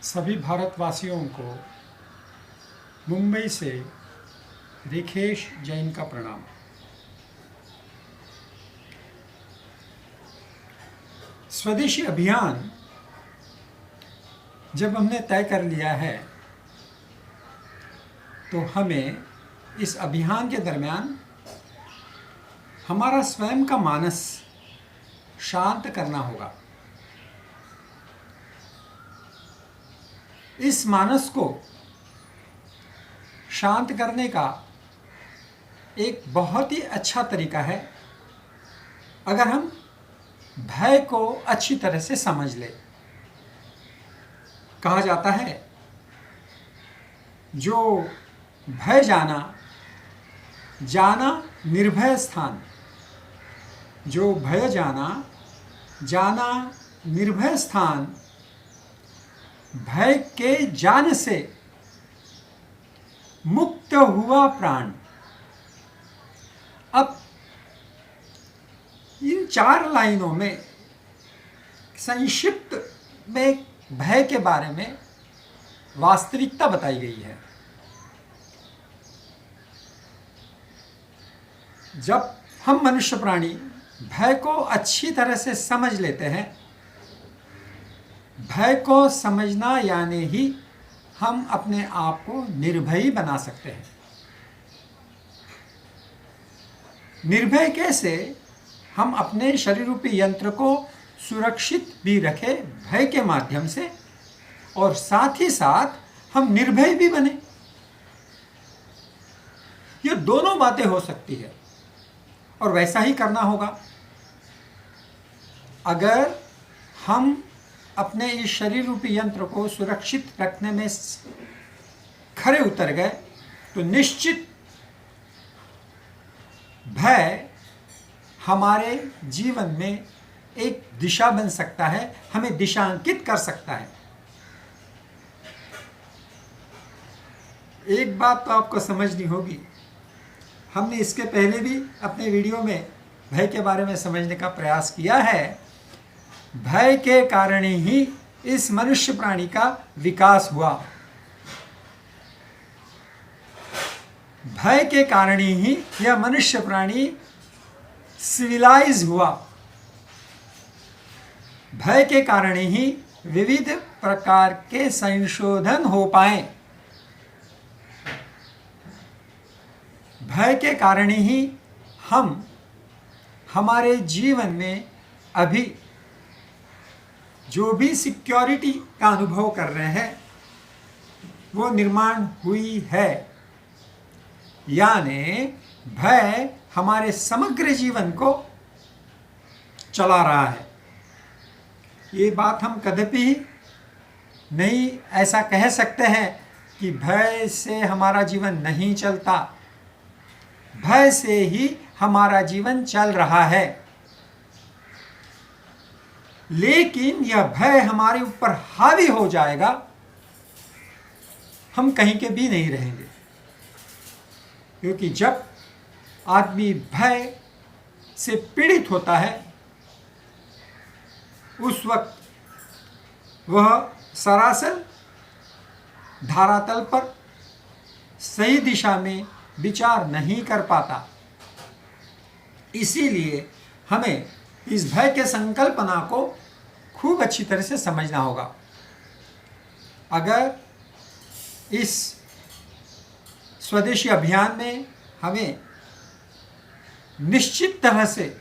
सभी भारतवासियों को मुंबई से रिखेश जैन का प्रणाम। स्वदेशी अभियान जब हमने तय कर लिया है तो हमें इस अभियान के दरमियान हमारा स्वयं का मानस शांत करना होगा। इस मानस को शांत करने का एक बहुत ही अच्छा तरीका है अगर हम भय को अच्छी तरह से समझ लें। कहा जाता है जो भय जाना जाना निर्भय स्थान, जो भय जाना जाना निर्भय स्थान, भय के जान से मुक्त हुआ प्राण। अब इन 4 लाइनों में संक्षिप्त में भय के बारे में वास्तविकता बताई गई है। जब हम मनुष्य प्राणी भय को अच्छी तरह से समझ लेते हैं, भय को समझना यानी ही हम अपने आप को निर्भयी बना सकते हैं। निर्भय कैसे? हम अपने शरीर रूपी यंत्र को सुरक्षित भी रखें भय के माध्यम से, और साथ ही साथ हम निर्भय भी बने। ये दोनों बातें हो सकती है और वैसा ही करना होगा। अगर हम अपने इस शरीर रूपी यंत्र को सुरक्षित रखने में खरे उतर गए तो निश्चित भय हमारे जीवन में एक दिशा बन सकता है, हमें दिशांकित कर सकता है। एक बात तो आपको समझनी होगी, हमने इसके पहले भी अपने वीडियो में भय के बारे में समझने का प्रयास किया है। भय के कारण ही इस मनुष्य प्राणी का विकास हुआ। भय के कारण ही यह मनुष्य प्राणी सिविलाइज हुआ। भय के कारण ही विविध प्रकार के संशोधन हो पाए। भय के कारण ही हम हमारे जीवन में अभी जो भी सिक्योरिटी का अनुभव कर रहे हैं वो निर्माण हुई है। यानी भय हमारे समग्र जीवन को चला रहा है। ये बात हम कदापि नहीं ऐसा कह सकते हैं कि भय से हमारा जीवन नहीं चलता। भय से ही हमारा जीवन चल रहा है, लेकिन यह भय हमारे ऊपर हावी हो जाएगा, हम कहीं के भी नहीं रहेंगे। क्योंकि जब आदमी भय से पीड़ित होता है उस वक्त वह सरासर धरातल पर सही दिशा में विचार नहीं कर पाता। इसीलिए हमें इस भय के संकल्पना को खूब अच्छी तरह से समझना होगा। अगर इस स्वदेशी अभियान में हमें निश्चित तरह से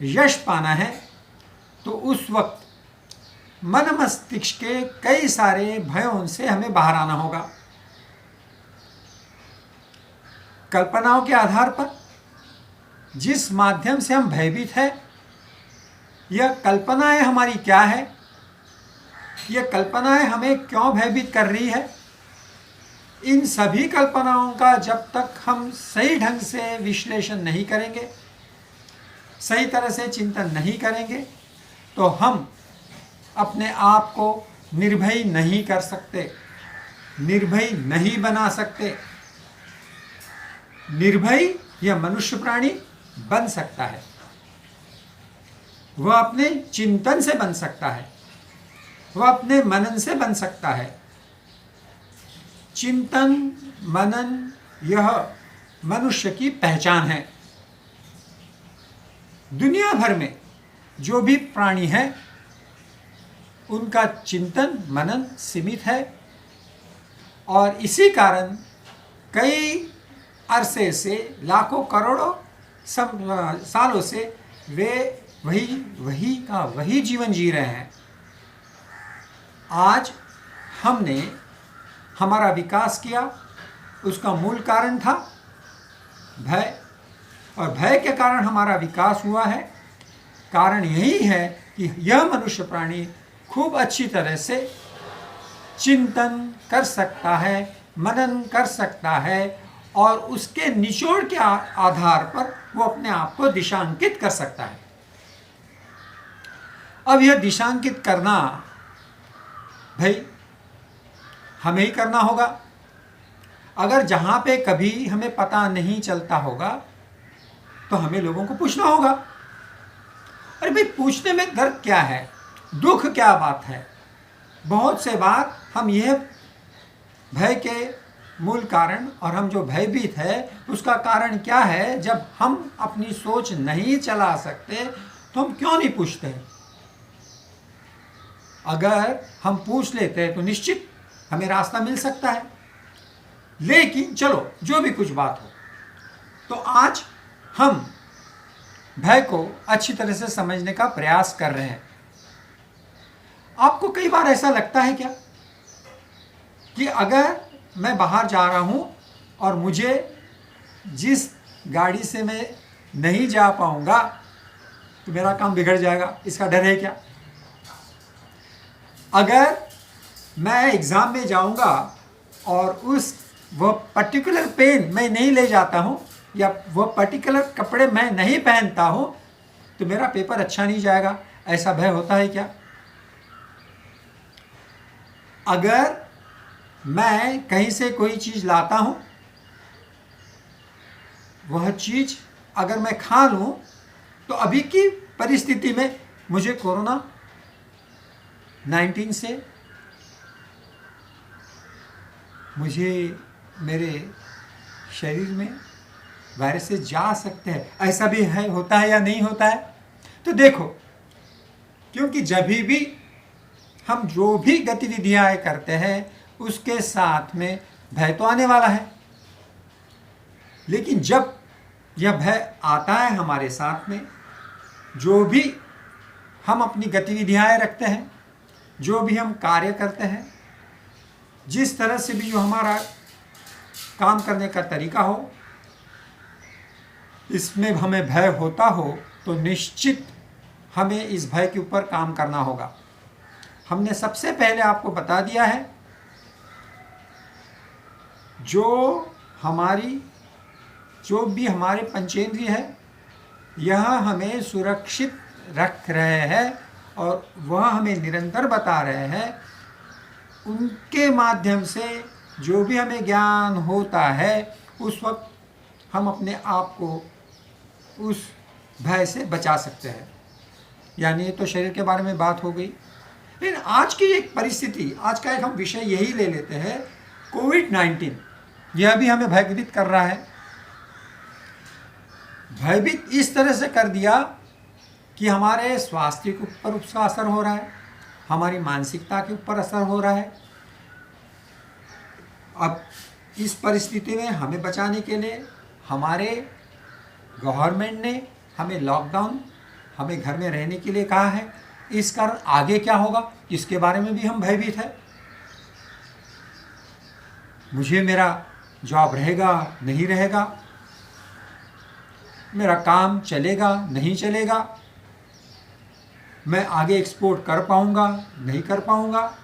यश पाना है तो उस वक्त मन मस्तिष्क के कई सारे भयों से हमें बाहर आना होगा। कल्पनाओं के आधार पर जिस माध्यम से हम भयभीत हैं, यह कल्पनाएं हमारी क्या है, यह कल्पनाएं हमें क्यों भयभीत कर रही है, इन सभी कल्पनाओं का जब तक हम सही ढंग से विश्लेषण नहीं करेंगे, सही तरह से चिंतन नहीं करेंगे, तो हम अपने आप को निर्भय नहीं कर सकते, निर्भय नहीं बना सकते। निर्भय यह मनुष्य प्राणी बन सकता है, वह अपने चिंतन से बन सकता है, वह अपने मनन से बन सकता है। चिंतन मनन यह मनुष्य की पहचान है। दुनिया भर में जो भी प्राणी हैं उनका चिंतन मनन सीमित है और इसी कारण कई अरसे से लाखों करोड़ों सालों से वे वही जीवन जी रहे हैं। आज हमने हमारा विकास किया, उसका मूल कारण था भय, और भय के कारण हमारा विकास हुआ है। कारण यही है कि यह मनुष्य प्राणी खूब अच्छी तरह से चिंतन कर सकता है, मनन कर सकता है और उसके निचोड़ के आधार पर वो अपने आप को दिशांकित कर सकता है। अब यह दिशांकित करना भाई हमें ही करना होगा। अगर जहाँ पे कभी हमें पता नहीं चलता होगा तो हमें लोगों को पूछना होगा। अरे भाई, पूछने में दर्द क्या है, दुख क्या बात है? बहुत से बार हम यह भय के मूल कारण और हम जो भयभीत है उसका कारण क्या है, जब हम अपनी सोच नहीं चला सकते तो हम क्यों नहीं पूछते? अगर हम पूछ लेते हैं तो निश्चित हमें रास्ता मिल सकता है। लेकिन चलो, जो भी कुछ बात हो, तो आज हम भय को अच्छी तरह से समझने का प्रयास कर रहे हैं। आपको कई बार ऐसा लगता है क्या कि अगर मैं बाहर जा रहा हूं और मुझे जिस गाड़ी से मैं नहीं जा पाऊंगा तो मेरा काम बिगड़ जाएगा, इसका डर है क्या? अगर मैं एग्ज़ाम में जाऊंगा और वह पर्टिकुलर पेन मैं नहीं ले जाता हूं या वह पर्टिकुलर कपड़े मैं नहीं पहनता हूं तो मेरा पेपर अच्छा नहीं जाएगा, ऐसा भय होता है क्या? अगर मैं कहीं से कोई चीज़ लाता हूं, वह चीज़ अगर मैं खा लूं तो अभी की परिस्थिति में मुझे कोरोना 19 से मुझे मेरे शरीर में वायरसेस जा सकते हैं, ऐसा भी है, होता है या नहीं होता है? तो देखो, क्योंकि जब भी हम जो भी गतिविधियां करते हैं उसके साथ में भय तो आने वाला है। लेकिन जब यह भय आता है हमारे साथ में, जो भी हम अपनी गतिविधियां रखते हैं, जो भी हम कार्य करते हैं, जिस तरह से भी जो हमारा काम करने का तरीका हो, इसमें हमें भय होता हो तो निश्चित हमें इस भय के ऊपर काम करना होगा। हमने सबसे पहले आपको बता दिया है, जो भी हमारे पंचेंद्रिय है यह हमें सुरक्षित रख रहे हैं और वह हमें निरंतर बता रहे हैं, उनके माध्यम से जो भी हमें ज्ञान होता है उस वक्त हम अपने आप को उस भय से बचा सकते हैं। यानी ये तो शरीर के बारे में बात हो गई। लेकिन आज की एक परिस्थिति, आज का एक हम विषय यही ले लेते हैं, कोविड-19। यह भी हमें भयभीत कर रहा है। भयभीत इस तरह से कर दिया कि हमारे स्वास्थ्य के ऊपर उसका असर हो रहा है, हमारी मानसिकता के ऊपर असर हो रहा है। अब इस परिस्थिति में हमें बचाने के लिए हमारे गवर्नमेंट ने हमें लॉकडाउन, हमें घर में रहने के लिए कहा है। इस कारण आगे क्या होगा इसके बारे में भी हम भयभीत है। मुझे मेरा जॉब रहेगा नहीं रहेगा, मेरा काम चलेगा नहीं चलेगा, मैं आगे एक्सपोर्ट कर पाऊंगा नहीं कर पाऊंगा,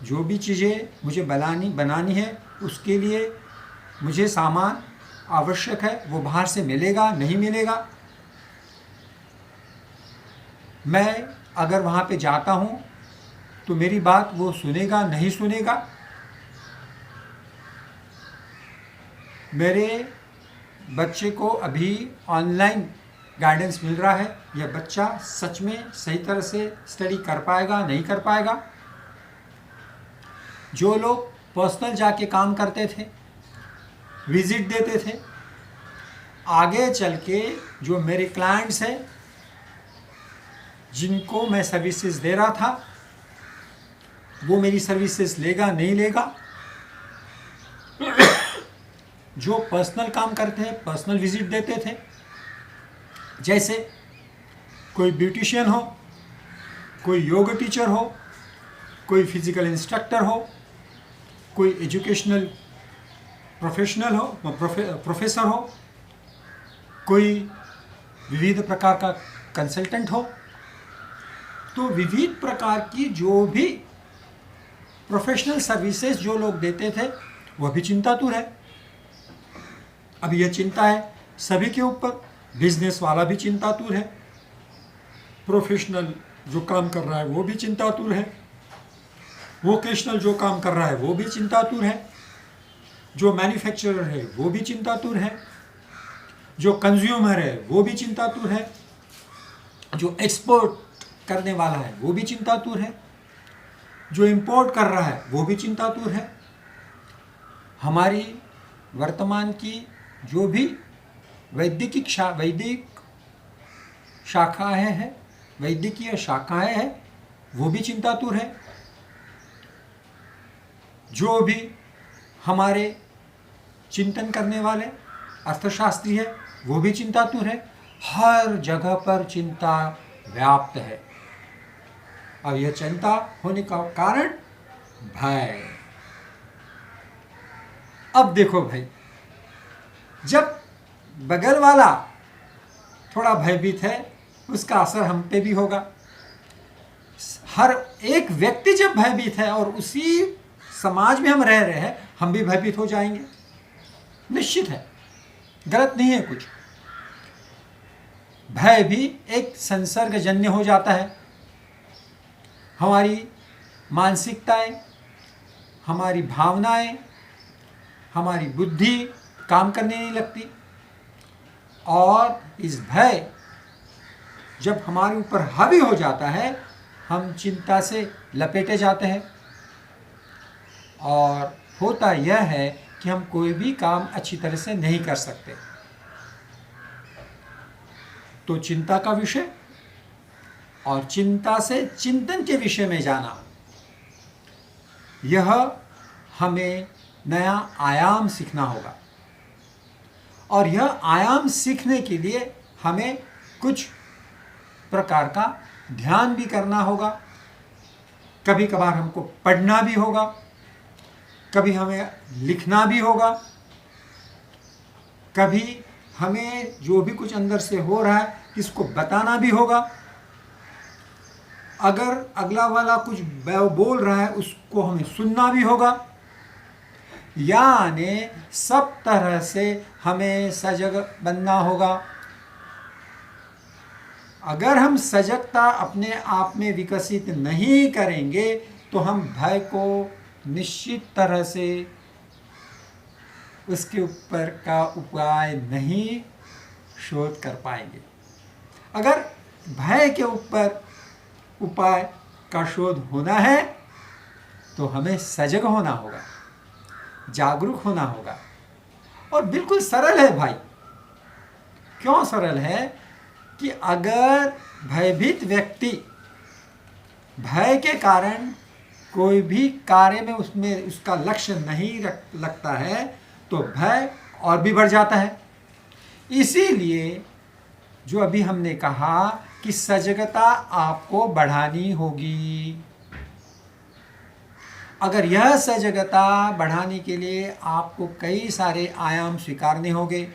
जो भी चीज़ें मुझे बनानी है उसके लिए मुझे सामान आवश्यक है वो बाहर से मिलेगा नहीं मिलेगा, मैं अगर वहाँ पे जाता हूँ तो मेरी बात वो सुनेगा नहीं सुनेगा, मेरे बच्चे को अभी ऑनलाइन गाइडेंस मिल रहा है, यह बच्चा सच में सही तरह से स्टडी कर पाएगा नहीं कर पाएगा। जो लोग पर्सनल जाके काम करते थे, विजिट देते थे, आगे चल के जो मेरे क्लाइंट्स हैं जिनको मैं सर्विसेज दे रहा था, वो मेरी सर्विसेज लेगा नहीं लेगा। जो पर्सनल काम करते हैं, पर्सनल विजिट देते थे, जैसे कोई ब्यूटिशियन हो, कोई योग टीचर हो, कोई फिजिकल इंस्ट्रक्टर हो, कोई एजुकेशनल प्रोफेशनल हो, प्रोफेसर हो, कोई विविध प्रकार का कंसल्टेंट हो, तो विविध प्रकार की जो भी प्रोफेशनल सर्विसेज जो लोग देते थे वह भी चिंतातुर है। अब यह चिंता है सभी के ऊपर। बिजनेस वाला भी चिंतातुर है, प्रोफेशनल जो काम कर रहा है वो भी चिंतातुर है, वोकेशनल जो काम कर रहा है वो भी चिंतातुर है, जो मैन्युफैक्चरर है वो भी चिंतातुर है, जो कंज्यूमर है वो भी चिंतातुर है, जो एक्सपोर्ट करने वाला है वो भी चिंतातुर है, जो इंपोर्ट कर रहा है वो भी चिंतातुर है। हमारी वर्तमान की जो भी वैदिक शाखाएँ हैं, वैदिकीय शाखाएँ हैं, वो भी चिंतातुर है। जो भी हमारे चिंतन करने वाले अर्थशास्त्री है वो भी चिंतातुर है। हर जगह पर चिंता व्याप्त है। अब यह चिंता होने का कारण भय। अब देखो भाई, जब बगल वाला थोड़ा भयभीत है उसका असर हम पे भी होगा। हर एक व्यक्ति जब भयभीत है और उसी समाज में हम रह रहे हैं, हम भी भयभीत हो जाएंगे, निश्चित है, गलत नहीं है कुछ। भय भी एक संसर्गजन्य हो जाता है। हमारी मानसिकताएं, हमारी भावनाएं, हमारी बुद्धि काम करने नहीं लगती, और इस भय जब हमारे ऊपर हावी हो जाता है हम चिंता से लपेटे जाते हैं, और होता यह है कि हम कोई भी काम अच्छी तरह से नहीं कर सकते। तो चिंता का विषय और चिंता से चिंतन के विषय में जाना, यह हमें नया आयाम सीखना होगा। और यह आयाम सीखने के लिए हमें कुछ प्रकार का ध्यान भी करना होगा। कभी कभार हमको पढ़ना भी होगा, कभी हमें लिखना भी होगा, कभी हमें जो भी कुछ अंदर से हो रहा है इसको बताना भी होगा। अगर अगला वाला कुछ बोल रहा है उसको हमें सुनना भी होगा। यानी सब तरह से हमें सजग बनना होगा। अगर हम सजगता अपने आप में विकसित नहीं करेंगे तो हम भय को निश्चित तरह से उसके ऊपर का उपाय नहीं शोध कर पाएंगे। अगर भय के ऊपर उपाय का शोध होना है तो हमें सजग होना होगा, जागरूक होना होगा। और बिल्कुल सरल है भाई। क्यों सरल है? कि अगर भयभीत व्यक्ति भय के कारण कोई भी कार्य में उसमें उसका लक्ष्य नहीं लगता है तो भय और भी बढ़ जाता है। इसीलिए जो अभी हमने कहा कि सजगता आपको बढ़ानी होगी। अगर यह सजगता बढ़ाने के लिए आपको कई सारे आयाम स्वीकारने होंगे।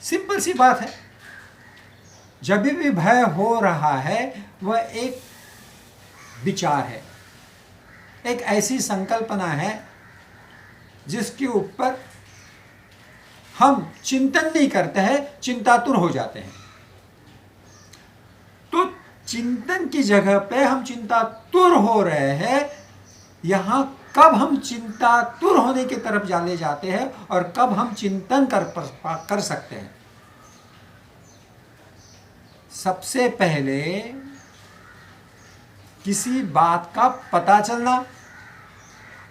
सिंपल सी बात है, जब भी भय हो रहा है वह एक विचार है, एक ऐसी संकल्पना है जिसके ऊपर हम चिंतन नहीं करते हैं, चिंतातुर हो जाते हैं। तो चिंतन की जगह पे हम चिंतातुर हो रहे हैं। यहाँ कब हम चिंतातुर होने की तरफ जाने जाते हैं और कब हम चिंतन कर सकते हैं। सबसे पहले किसी बात का पता चलना,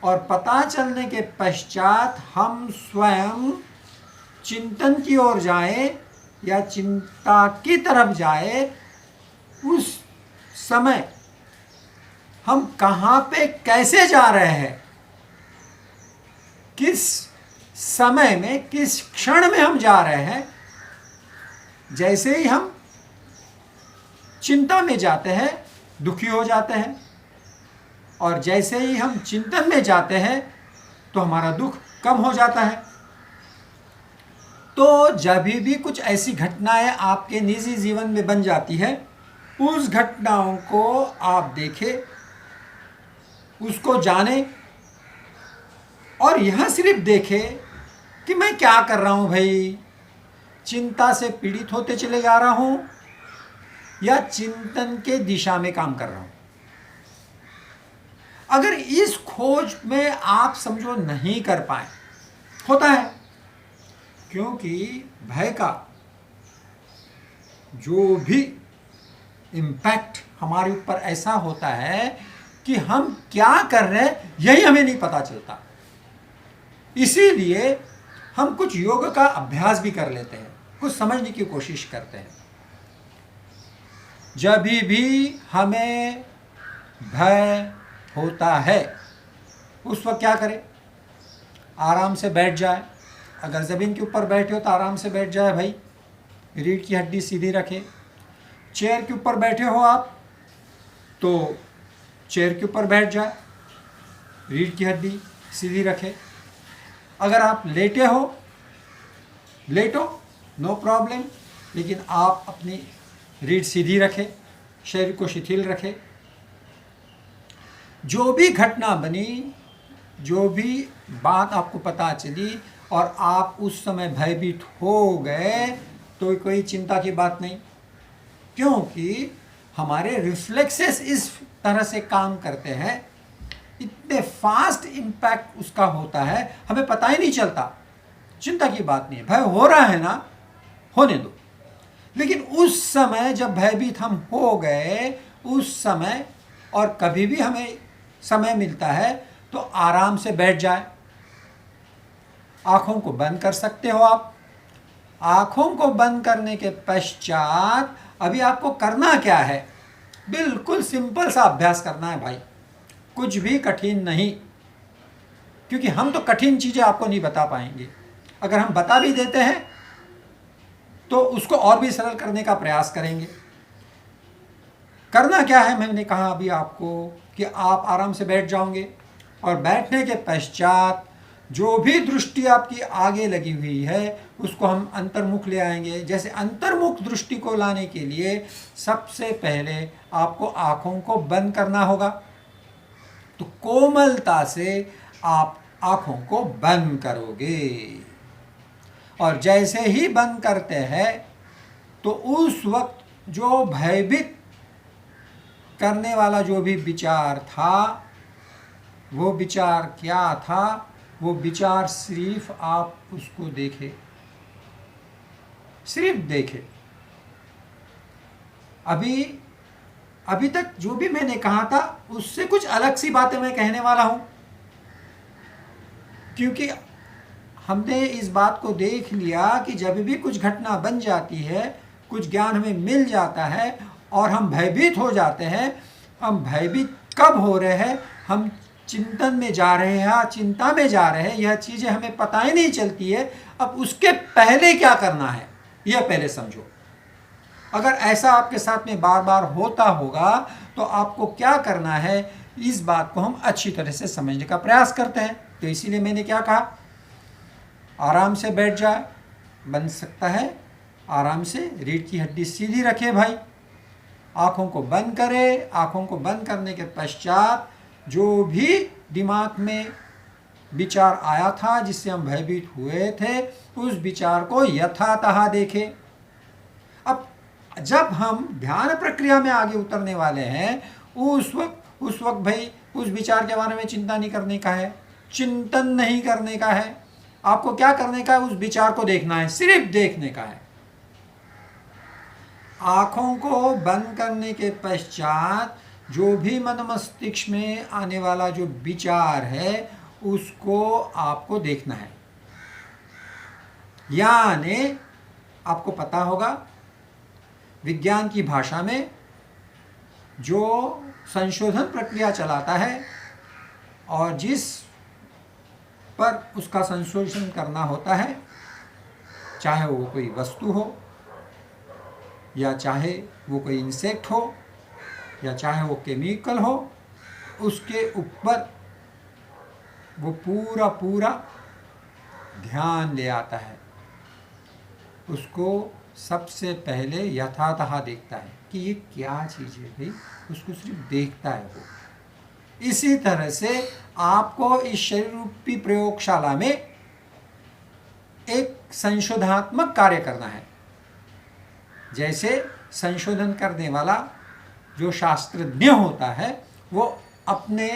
और पता चलने के पश्चात हम स्वयं चिंतन की ओर जाए या चिंता की तरफ जाए। उस समय हम कहाँ पे कैसे जा रहे हैं, किस समय में, किस क्षण में हम जा रहे हैं। जैसे ही हम चिंता में जाते हैं दुखी हो जाते हैं, और जैसे ही हम चिंतन में जाते हैं तो हमारा दुख कम हो जाता है। तो जब भी कुछ ऐसी घटनाएं आपके निजी जीवन में बन जाती है, उस घटनाओं को आप देखें, उसको जाने, और यह सिर्फ देखें कि मैं क्या कर रहा हूं भाई। चिंता से पीड़ित होते चले जा रहा हूं या चिंतन के दिशा में काम कर रहा हूं। अगर इस खोज में आप समझो नहीं कर पाए, होता है क्योंकि भय का जो भी इम्पैक्ट हमारे ऊपर ऐसा होता है कि हम क्या कर रहे हैं यही हमें नहीं पता चलता। इसीलिए हम कुछ योग का अभ्यास भी कर लेते हैं, कुछ समझने की कोशिश करते हैं। जब भी हमें भय होता है उस वक्त क्या करें? आराम से बैठ जाए। अगर ज़मीन के ऊपर बैठे हो तो आराम से बैठ जाए भाई, रीढ़ की हड्डी सीधी रखें। चेयर के ऊपर बैठे हो आप तो चेयर के ऊपर बैठ जाए, रीढ़ की हड्डी सीधी रखें। अगर आप लेटे हो, लेटो, नो प्रॉब्लम, लेकिन आप अपनी रीढ़ सीधी रखें, शरीर को शिथिल रखें। जो भी घटना बनी, जो भी बात आपको पता चली और आप उस समय भयभीत हो गए तो कोई चिंता की बात नहीं, क्योंकि हमारे रिफ्लेक्सेस इस तरह से काम करते हैं, इतने फास्ट इम्पैक्ट उसका होता है, हमें पता ही नहीं चलता। चिंता की बात नहीं है, भय हो रहा है ना, होने दो। लेकिन उस समय जब भयभीत हम हो गए, उस समय, और कभी भी हमें समय मिलता है तो आराम से बैठ जाए। आंखों को बंद कर सकते हो आप। आंखों को बंद करने के पश्चात अभी आपको करना क्या है? बिल्कुल सिंपल सा अभ्यास करना है भाई, कुछ भी कठिन नहीं, क्योंकि हम तो कठिन चीजें आपको नहीं बता पाएंगे। अगर हम बता भी देते हैं तो उसको और भी सरल करने का प्रयास करेंगे। करना क्या है, मैंने कहा अभी आपको कि आप आराम से बैठ जाओगे, और बैठने के पश्चात जो भी दृष्टि आपकी आगे लगी हुई है उसको हम अंतर्मुख ले आएंगे। जैसे अंतर्मुख दृष्टि को लाने के लिए सबसे पहले आपको आँखों को बंद करना होगा। तो कोमलता से आप आँखों को बंद करोगे, और जैसे ही बंद करते हैं तो उस वक्त जो भयभीत करने वाला जो भी विचार था, वो विचार क्या था, वो विचार सिर्फ आप उसको देखें, सिर्फ देखें। अभी तक जो भी मैंने कहा था उससे कुछ अलग सी बातें मैं कहने वाला हूं, क्योंकि हमने इस बात को देख लिया कि जब भी कुछ घटना बन जाती है, कुछ ज्ञान हमें मिल जाता है और हम भयभीत हो जाते हैं। हम भयभीत कब हो रहे हैं? हम चिंतन में जा रहे हैं या चिंता में जा रहे हैं, यह चीज़ें हमें पता ही नहीं चलती है। अब उसके पहले क्या करना है यह पहले समझो। अगर ऐसा आपके साथ में बार बार होता होगा तो आपको क्या करना है, इस बात को हम अच्छी तरह से समझने का प्रयास करते हैं। तो इसीलिए मैंने क्या कहा, आराम से बैठ जाए, बन सकता है आराम से, रीढ़ की हड्डी सीधी रखे भाई, आँखों को बंद करें। आँखों को बंद करने के पश्चात जो भी दिमाग में विचार आया था जिससे हम भयभीत हुए थे, उस विचार को यथातथा देखें। अब जब हम ध्यान प्रक्रिया में आगे उतरने वाले हैं, उस वक्त भाई उस विचार के बारे में चिंता नहीं करने का है, चिंतन नहीं करने का है। आपको क्या करने का है? उस विचार को देखना है, सिर्फ देखने का है। आँखों को बंद करने के पश्चात जो भी मन मस्तिष्क में आने वाला जो विचार है उसको आपको देखना है। यानी आपको पता होगा विज्ञान की भाषा में जो संशोधन प्रक्रिया चलाता है और जिस पर उसका संशोधन करना होता है, चाहे वो कोई वस्तु हो या चाहे वो कोई इंसेक्ट हो या चाहे वो केमिकल हो, उसके ऊपर वो पूरा ध्यान ले आता है। उसको सबसे पहले यथातथा देखता है कि ये क्या चीज़ है भाई, उसको सिर्फ देखता है वो। इसी तरह से आपको इस शरीर रूपी प्रयोगशाला में एक संशोधनात्मक कार्य करना है। जैसे संशोधन करने वाला जो शास्त्रज्ञ होता है वो अपने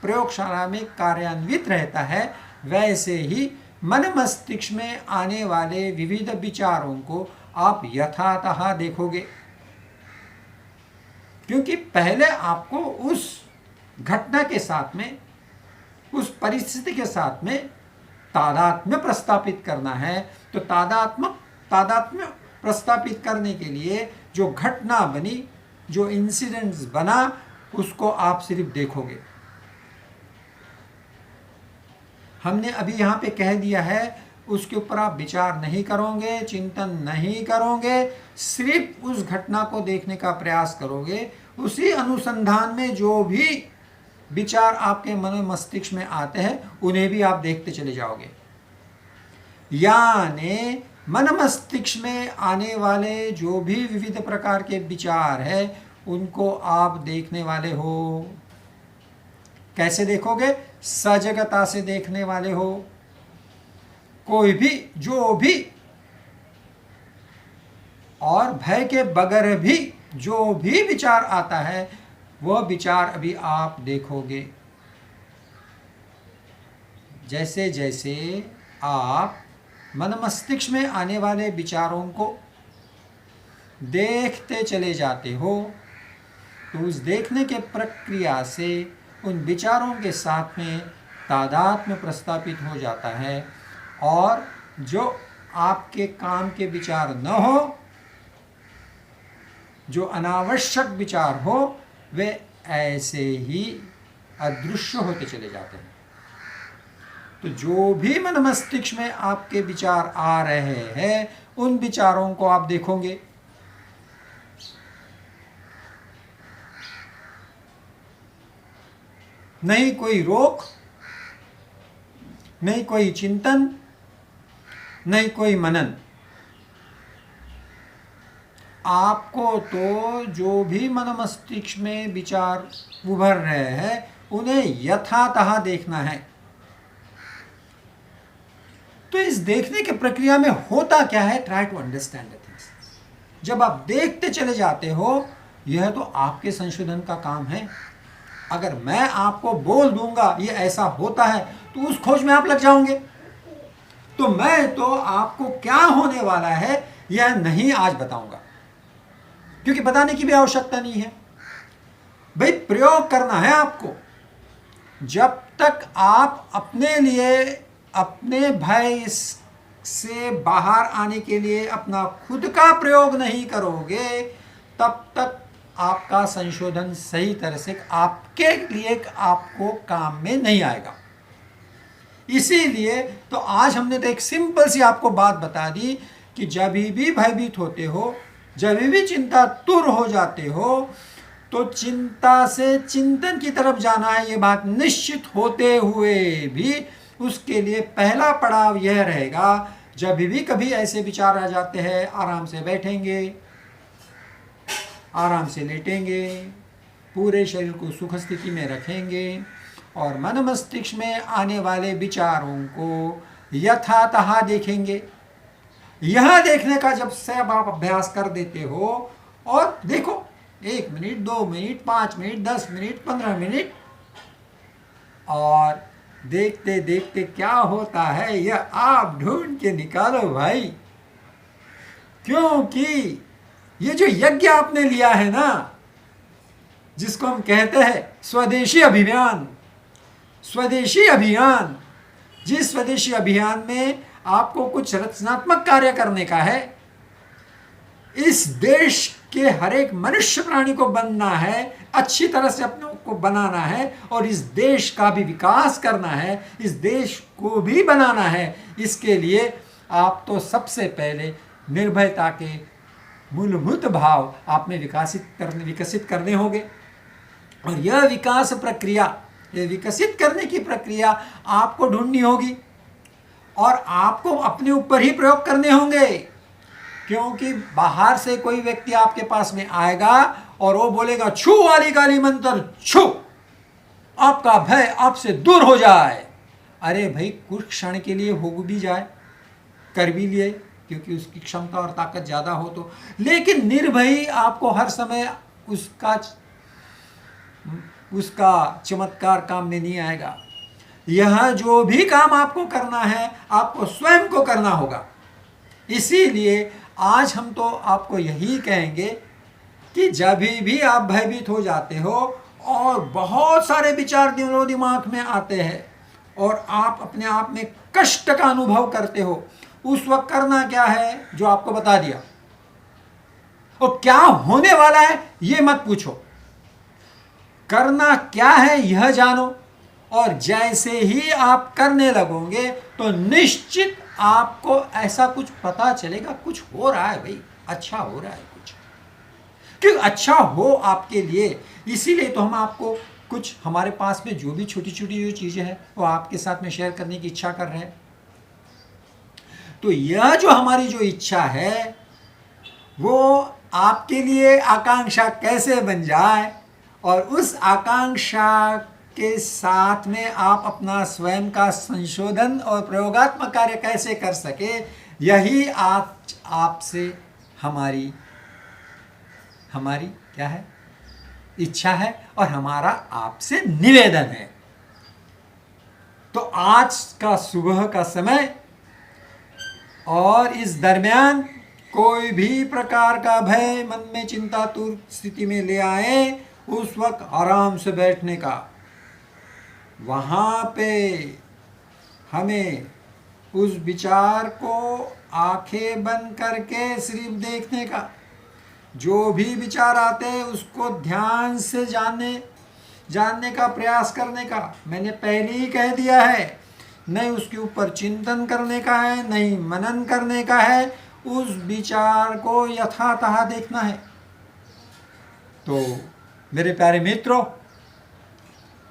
प्रयोगशाला में कार्यान्वित रहता है, वैसे ही मन मस्तिष्क में आने वाले विविध विचारों को आप यथातथा देखोगे। क्योंकि पहले आपको उस घटना के साथ में, उस परिस्थिति के साथ में तादात्म्य प्रस्थापित करना है। तो तादात्म्य प्रस्थापित करने के लिए जो घटना बनी, जो इंसिडेंट्स बना, उसको आप सिर्फ देखोगे। हमने अभी यहाँ पे कह दिया है उसके ऊपर आप विचार नहीं करोगे, चिंतन नहीं करोगे, सिर्फ उस घटना को देखने का प्रयास करोगे। उसी अनुसंधान में जो भी विचार आपके मन मस्तिष्क में आते हैं उन्हें भी आप देखते चले जाओगे। यानी मन मस्तिष्क में आने वाले जो भी विविध प्रकार के विचार है उनको आप देखने वाले हो। कैसे देखोगे? सजगता से देखने वाले हो। कोई भी जो भी और भय के बगैर भी जो भी विचार आता है वह विचार अभी आप देखोगे। जैसे जैसे आप मन मस्तिष्क में आने वाले विचारों को देखते चले जाते हो तो उस देखने के प्रक्रिया से उन विचारों के साथ में तादात्म्य प्रस्थापित हो जाता है और जो आपके काम के विचार न हो, जो अनावश्यक विचार हो, वे ऐसे ही अदृश्य होते चले जाते हैं। तो जो भी मन मस्तिष्क में आपके विचार आ रहे हैं उन विचारों को आप देखोगे। नहीं कोई रोक, नहीं कोई चिंतन, नहीं कोई मनन। आपको तो जो भी मन मस्तिष्क में विचार उभर रहे हैं उन्हें यथातथा देखना है। तो इस देखने की प्रक्रिया में होता क्या है? Try to understand the things. जब आप देखते चले जाते हो, यह तो आपके संशोधन का काम है। अगर मैं आपको बोल दूंगा ये ऐसा होता है तो उस खोज में आप लग जाओगे। तो मैं तो आपको क्या होने वाला है यह नहीं आज बताऊंगा, क्योंकि बताने की भी आवश्यकता नहीं है। भाई प्रयोग करना है आपको। जब तक आप अपने लिए, अपने भय से बाहर आने के लिए अपना खुद का प्रयोग नहीं करोगे, तब तक आपका संशोधन सही तरह से आपके लिए आपको काम में नहीं आएगा। इसीलिए तो आज हमने तो एक सिंपल सी आपको बात बता दी कि जब भी भयभीत होते हो, जब भी चिंता तुर हो जाते हो, तो चिंता से चिंतन की तरफ जाना है। ये बात निश्चित होते हुए भी उसके लिए पहला पड़ाव यह रहेगा, जब भी कभी ऐसे विचार आ जाते हैं, आराम से बैठेंगे, आराम से लेटेंगे, पूरे शरीर को सुख स्थिति में रखेंगे और मन मस्तिष्क में आने वाले विचारों को यथातथा देखेंगे। यह देखने का जब से अब आप अभ्यास कर देते हो, और देखो 1 minute, 2 minute, 5 minute, 10 minute, 15 minute, और देखते देखते क्या होता है यह आप ढूंढ के निकालो भाई। क्योंकि ये जो यज्ञ आपने लिया है ना, जिसको हम कहते हैं स्वदेशी अभियान, स्वदेशी अभियान, जिस स्वदेशी अभियान में आपको कुछ रचनात्मक कार्य करने का है, इस देश के हर एक मनुष्य प्राणी को बनना है, अच्छी तरह से अपने को बनाना है और इस देश का भी विकास करना है, इस देश को भी बनाना है। इसके लिए आप तो सबसे पहले निर्भयता के मूलभूत भाव आप में विकसित करने होंगे। और यह विकास प्रक्रिया, यह विकसित करने की प्रक्रिया आपको ढूंढनी होगी और आपको अपने ऊपर ही प्रयोग करने होंगे, क्योंकि बाहर से कोई व्यक्ति आपके पास में आएगा और वो बोलेगा छू वाली काली मंत्र छू, आपका भय आपसे दूर हो जाए। अरे भाई, कुछ क्षण के लिए हो भी जाए, कर भी लिए, क्योंकि उसकी क्षमता और ताकत ज़्यादा हो तो, लेकिन निर्भय आपको हर समय उसका चमत्कार काम में नहीं आएगा। यह जो भी काम आपको करना है, आपको स्वयं को करना होगा। इसीलिए आज हम तो आपको यही कहेंगे कि जब भी आप भयभीत हो जाते हो और बहुत सारे विचार दिमाग में आते हैं और आप अपने आप में कष्ट का अनुभव करते हो, उस वक्त करना क्या है जो आपको बता दिया, और क्या होने वाला है ये मत पूछो, करना क्या है यह जानो। और जैसे ही आप करने लगोगे तो निश्चित आपको ऐसा कुछ पता चलेगा, कुछ हो रहा है भाई, अच्छा हो रहा है कुछ, क्यों अच्छा हो आपके लिए। इसीलिए तो हम आपको कुछ हमारे पास में जो भी छोटी छोटी जो चीज़ें हैं वो आपके साथ में शेयर करने की इच्छा कर रहे हैं। तो यह जो हमारी जो इच्छा है वो आपके लिए आकांक्षा कैसे बन जाए, और उस आकांक्षा के साथ में आप अपना स्वयं का संशोधन और प्रयोगात्मक कार्य कैसे कर सके, यही आज आपसे हमारी क्या है, इच्छा है और हमारा आपसे निवेदन है। तो आज का सुबह का समय और इस दरमियान कोई भी प्रकार का भय मन में चिंतातुर स्थिति में ले आए, उस वक्त आराम से बैठने का, वहाँ पे हमें उस विचार को आंखें बंद करके सिर्फ देखने का, जो भी विचार आते हैं उसको ध्यान से जानने का प्रयास करने का। मैंने पहले ही कह दिया है, नहीं उसके ऊपर चिंतन करने का है, नहीं मनन करने का है, उस विचार को यथातथ देखना है। तो मेरे प्यारे मित्रों,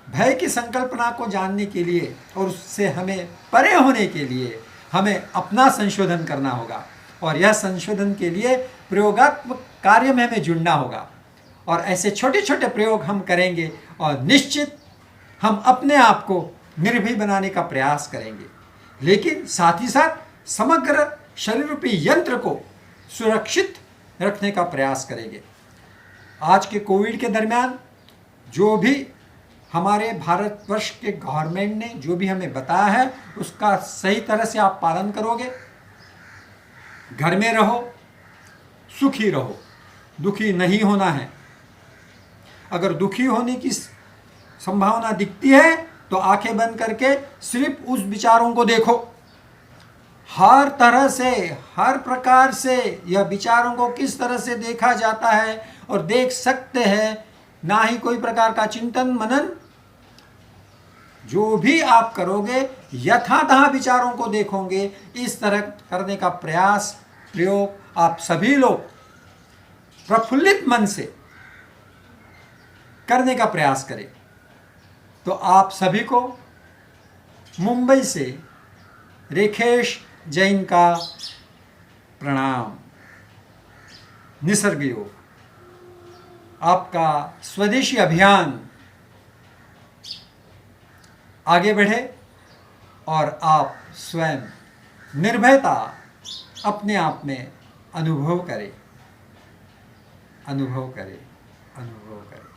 भय की संकल्पना को जानने के लिए और उससे हमें परे होने के लिए हमें अपना संशोधन करना होगा, और यह संशोधन के लिए प्रयोगात्मक कार्य में हमें जुड़ना होगा। और ऐसे छोटे छोटे प्रयोग हम करेंगे और निश्चित हम अपने आप को निर्भय बनाने का प्रयास करेंगे, लेकिन साथ ही साथ समग्र शरीर रूपी यंत्र को सुरक्षित रखने का प्रयास करेंगे। आज के कोविड के दरमियान जो भी हमारे भारतवर्ष के गवर्नमेंट ने जो भी हमें बताया है उसका सही तरह से आप पालन करोगे, घर में रहो, सुखी रहो, दुखी नहीं होना है। अगर दुखी होने की संभावना दिखती है तो आंखें बंद करके सिर्फ उस विचारों को देखो। हर तरह से, हर प्रकार से यह विचारों को किस तरह से देखा जाता है और देख सकते हैं, ना ही कोई प्रकार का चिंतन मनन। जो भी आप करोगे यथातथ विचारों को देखोगे। इस तरह करने का प्रयास प्रयोग आप सभी लोग प्रफुल्लित मन से करने का प्रयास करें। तो आप सभी को मुंबई से रेखेश जैन का प्रणाम। निसर्ग योग आपका स्वदेशी अभियान आगे बढ़े और आप स्वयं निर्भयता अपने आप में अनुभव करें, अनुभव करें, अनुभव करें।